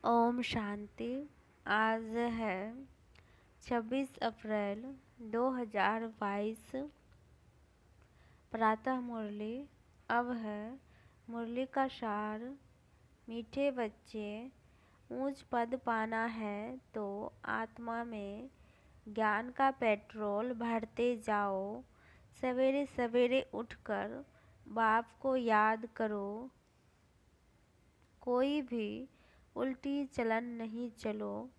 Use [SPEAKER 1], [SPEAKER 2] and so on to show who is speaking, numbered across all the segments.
[SPEAKER 1] ओम शांति। आज है 26 अप्रैल 2022। प्रातः मुरली। अब है मुरली का सार। मीठे बच्चे, ऊंच पद पाना है तो आत्मा में ज्ञान का पेट्रोल भरते जाओ। सवेरे सवेरे उठकर बाप को याद करो। कोई भी उल्टी चलन नहीं चलो।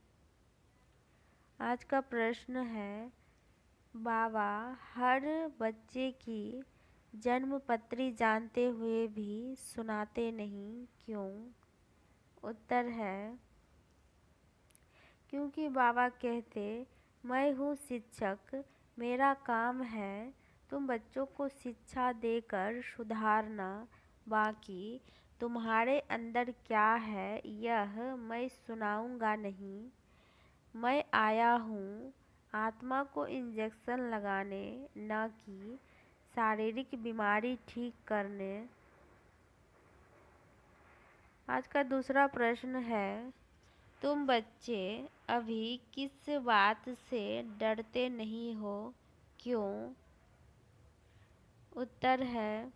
[SPEAKER 1] आज का प्रश्न है, बाबा हर बच्चे की जन्म पत्री जानते हुए भी सुनाते नहीं, क्यों? उत्तर है, क्योंकि बाबा कहते, मैं हूँ शिक्षक, मेरा काम है तुम बच्चों को शिक्षा देकर सुधारना। बाकी तुम्हारे अंदर क्या है यह मैं सुनाऊंगा नहीं। मैं आया हूँ आत्मा को इंजेक्शन लगाने, न कि शारीरिक बीमारी ठीक करने। आज का दूसरा प्रश्न है, तुम बच्चे अभी किस बात से डरते नहीं हो, क्यों? उत्तर है,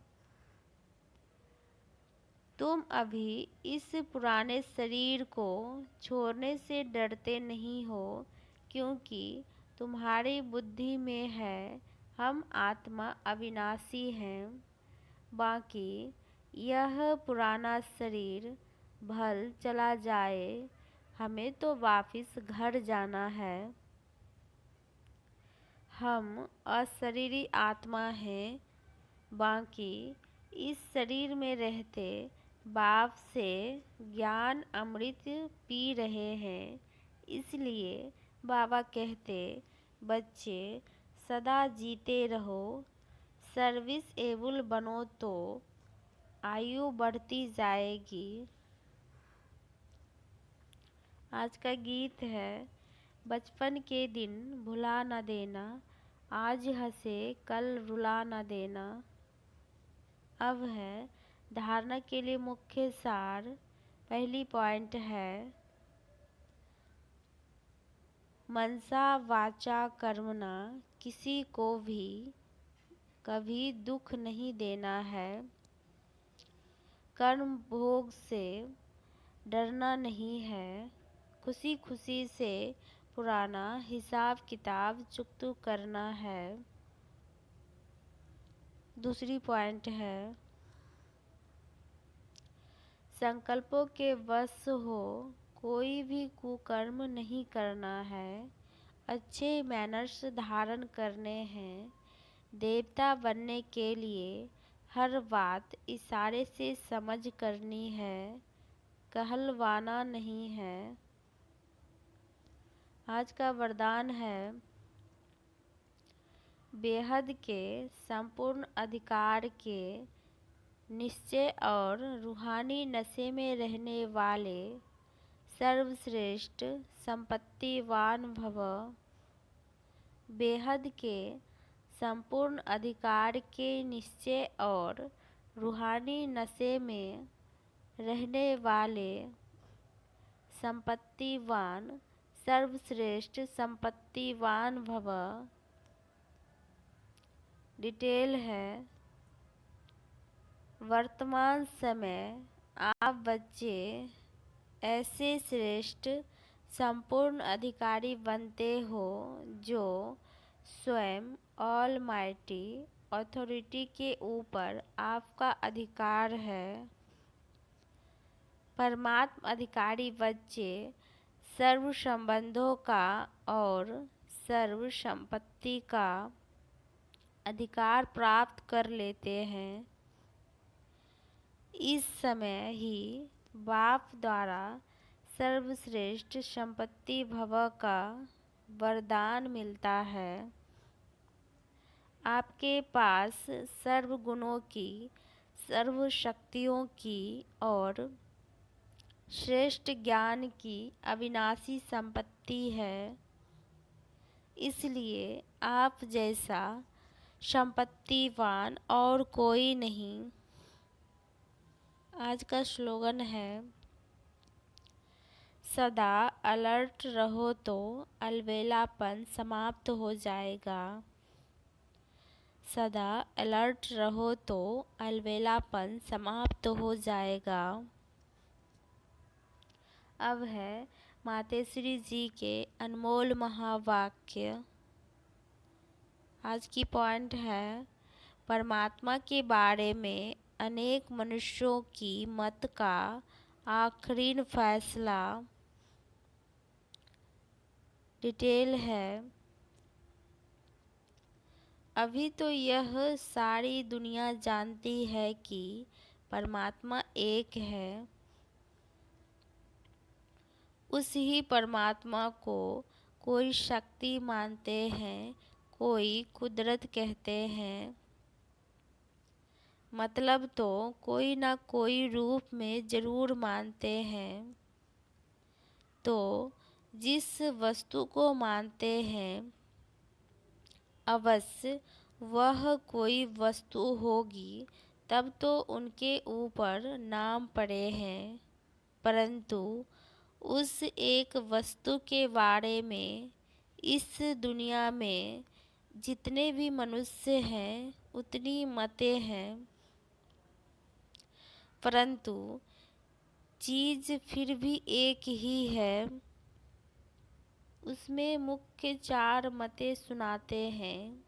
[SPEAKER 1] तुम अभी इस पुराने शरीर को छोड़ने से डरते नहीं हो, क्योंकि तुम्हारी बुद्धि में है हम आत्मा अविनाशी हैं। बाकी यह पुराना शरीर भल चला जाए, हमें तो वापस घर जाना है। हम अशरीरी आत्मा हैं। बाकी इस शरीर में रहते बाप से ज्ञान अमृत पी रहे हैं। इसलिए बाबा कहते, बच्चे सदा जीते रहो, सर्विस एबल बनो तो आयु बढ़ती जाएगी। आज का गीत है, बचपन के दिन भुला न देना, आज हंसे कल रुला न देना। अब है धारणा के लिए मुख्य सार। पहली पॉइंट है, मनसा वाचा कर्मणा, किसी को भी कभी दुख नहीं देना है। कर्म भोग से डरना नहीं है। खुशी खुशी से पुराना हिसाब किताब चुकता करना है। दूसरी पॉइंट है, संकल्पों के वश हो कोई भी कुकर्म नहीं करना है। अच्छे मैनर्स धारण करने हैं। देवता बनने के लिए हर बात इशारे से समझ करनी है, कहलवाना नहीं है। आज का वरदान है, बेहद के संपूर्ण अधिकार के निश्चय और रूहानी नशे में रहने वाले सर्वश्रेष्ठ संपत्तिवान भव। बेहद के संपूर्ण अधिकार के निश्चय और रूहानी नशे में रहने वाले संपत्तिवान सर्वश्रेष्ठ संपत्तिवान भव। डिटेल है, वर्तमान समय आप बच्चे ऐसे श्रेष्ठ संपूर्ण अधिकारी बनते हो जो स्वयं ऑलमाइटी अथॉरिटी के ऊपर आपका अधिकार है। परमात्मा अधिकारी बच्चे सर्व संबंधों का और सर्व संपत्ति का अधिकार प्राप्त कर लेते हैं। इस समय ही बाप द्वारा सर्वश्रेष्ठ संपत्ति भव का वरदान मिलता है। आपके पास सर्व गुणों की, सर्व शक्तियों की और श्रेष्ठ ज्ञान की अविनाशी संपत्ति है। इसलिए आप जैसा संपत्तिवान और कोई नहीं। आज का स्लोगन है, सदा अलर्ट रहो तो अलबेलापन समाप्त हो जाएगा। सदा अलर्ट रहो तो अलबेलापन समाप्त हो जाएगा। अब है मातेश्री जी के अनमोल महावाक्य। आज की पॉइंट है, परमात्मा के बारे में अनेक मनुष्यों की मत का आखिरी फैसला। डिटेल है, अभी तो यह सारी दुनिया जानती है कि परमात्मा एक है। उस ही परमात्मा को कोई शक्ति मानते हैं, कोई कुदरत कहते हैं। मतलब तो कोई ना कोई रूप में जरूर मानते हैं। तो जिस वस्तु को मानते हैं अवश्य वह कोई वस्तु होगी, तब तो उनके ऊपर नाम पड़े हैं। परंतु उस एक वस्तु के बारे में इस दुनिया में जितने भी मनुष्य हैं उतनी मतें हैं, परंतु चीज़ फिर भी एक ही है। उसमें मुख्य 4 मतें सुनाते हैं।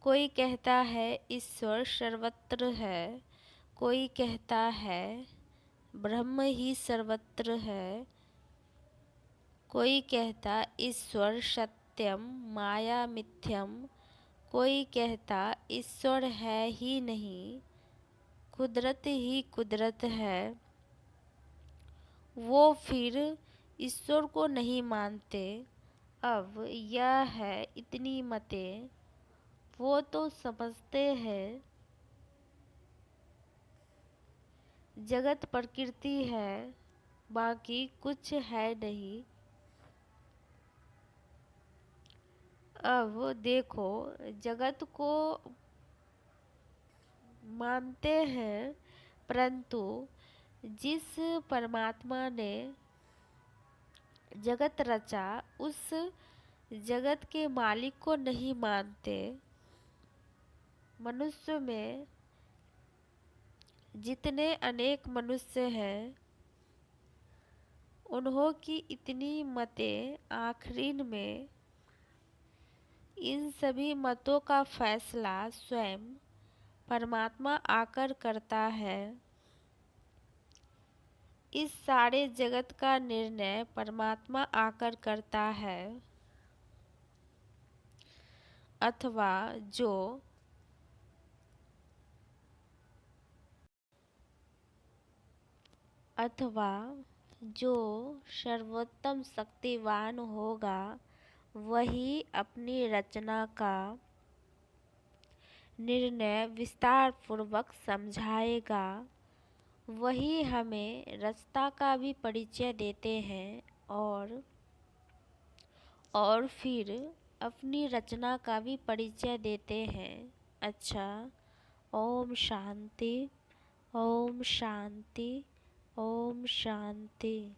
[SPEAKER 1] कोई कहता है ईश्वर सर्वत्र है, कोई कहता है ब्रह्म ही सर्वत्र है, कोई कहता ईश्वर सत्यम माया मिथ्यम, कोई कहता ईश्वर है ही नहीं, कुदरत ही कुदरत है। वो फिर ईश्वर को नहीं मानते। अब यह है इतनी मतें। वो तो समझते हैं जगत प्रकृति है, बाकी कुछ है नहीं। अब देखो, जगत को मानते हैं, परंतु जिस परमात्मा ने जगत रचा उस जगत के मालिक को नहीं मानते। मनुष्य में जितने अनेक मनुष्य हैं, उन्हों की इतनी मतें आखिरी में इन सभी मतों का फैसला स्वयं परमात्मा आकर करता है। इस सारे जगत का निर्णय परमात्मा आकर करता है। अथवा जो सर्वोत्तम शक्तिवान होगा वही अपनी रचना का निर्णय विस्तार पूर्वक समझाएगा। वही हमें रचना का भी परिचय देते हैं और फिर अपनी रचना का भी परिचय देते हैं। अच्छा, ओम शांति, ओम शांति, ओम शांति।